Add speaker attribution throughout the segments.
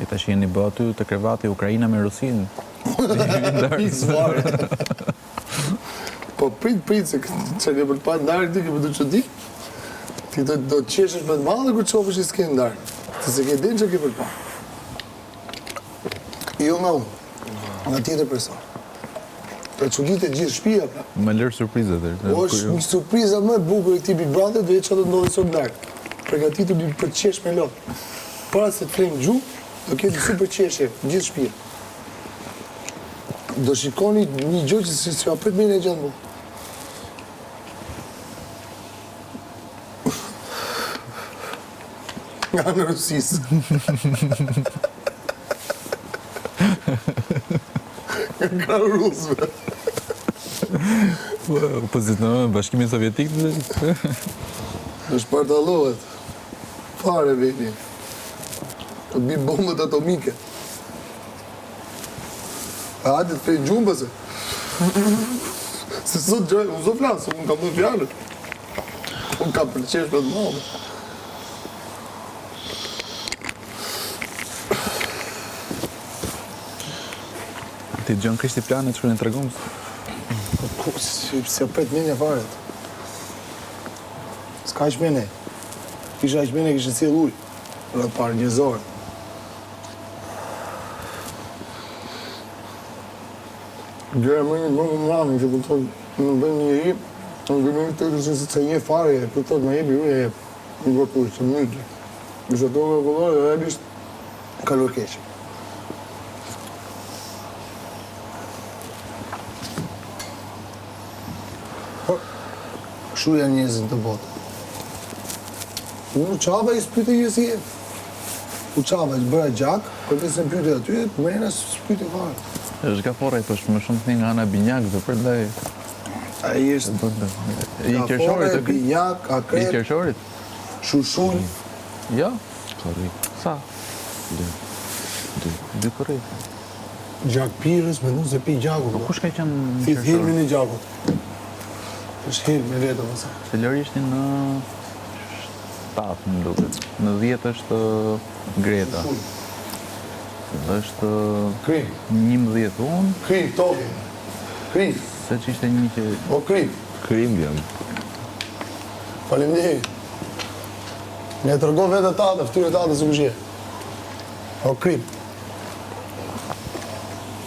Speaker 1: E tash jeni bë aty të krevati Ukraina me Rusinë.
Speaker 2: Po prit se që ke për të pa ndarë ti, ke për të që di. Ti do të qeshesh me të madhe kur qofësh i s'ke ndarë. Ti se ke din që ke për të pa. Jo nga unë, nga tjetër person. Për që ditë e gjithë shpia, pra.
Speaker 1: Më lërë surprizat.
Speaker 2: është një surpriza më e bukur e këtij Big Brother dhe që do ndodhi sot ndarë. Përgatitur për të qesh me lotë. Para se të flejmë gjuhë, do ketë super qeshje, gjithë shpia. Do shikoni një gjë që si apet mire e gjatë mu. Nga në Rusisë. Nga krahë rusëve.
Speaker 1: Opozicionohet me Bashkimin Sovjetik.
Speaker 2: Do shpartallohet. Fare veni. Do të bi bombët atomike. A hajde të prej gjumë pëse. Se sot gjoj, unë zë flasë, unë kam dhe fjallët. Unë kam përqesh për të madhe.
Speaker 1: Ti Gjon Krishti planet shkruajnë të regumës.
Speaker 2: Si apet menja faret. S'ka aq mene. Kisha aq mene kishe cilë ujë. Për atë parë njëzorë. Gjera më një bërë më mamin që pëllëton në bëjmë një jep, në bëjmë një të kërësin se të një fare, pëllëton në jepi, unë jep, një bërë që më një. Kështë ato nga këllore dhe realisht kalor keqe. Shu janë njëzën të botë. Unë qaba i s'pyte një si jetë. U qaba i s'bëra gjak, kërte se m'pyte aty, mërena s'pyte fare.
Speaker 1: Është gafora i thosh, më shumë të një nga Ana Binjak dhe për ndaj...
Speaker 2: Ai është...
Speaker 1: I Qershorit,
Speaker 2: Binjak,
Speaker 1: I
Speaker 2: Akret,
Speaker 1: Qershorit?
Speaker 2: Shushull.
Speaker 1: Jo?
Speaker 3: Korri.
Speaker 1: Sa?
Speaker 3: 2.
Speaker 1: 2 korri.
Speaker 2: Gjak Pirës, me nuk se pi gjakut.
Speaker 1: Po kush ka qenë në
Speaker 2: Thith
Speaker 1: Qershor?
Speaker 2: Hilmin e gjakut. është Hilmi me vetëm asa.
Speaker 1: Se Lori ishte në 7, më duket. Në 10 është Greta. Është
Speaker 2: Krim.
Speaker 1: 11 unë,
Speaker 2: Krim, toke. Krim.
Speaker 1: se që ishte një që...
Speaker 2: O Krim.
Speaker 3: Krim jam.
Speaker 2: Faleminderit. Ne tërgo vetë tate, ftyre tate së këshje. O Krim.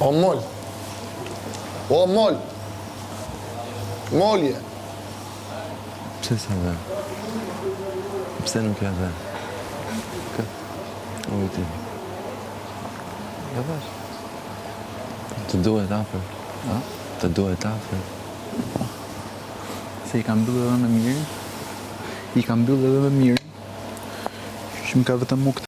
Speaker 2: O Moll. O Moll. Molje.
Speaker 3: Pse sa dhe? Pse nuk ja dhe? O i ti.
Speaker 1: Ja vash.
Speaker 3: Të duhet afer.
Speaker 1: A?
Speaker 3: Të duhet afer.
Speaker 1: Se i kam mbyllë edhe me mirë. I kam mbyllë edhe me mirë. Që më ka vetëm mu këtë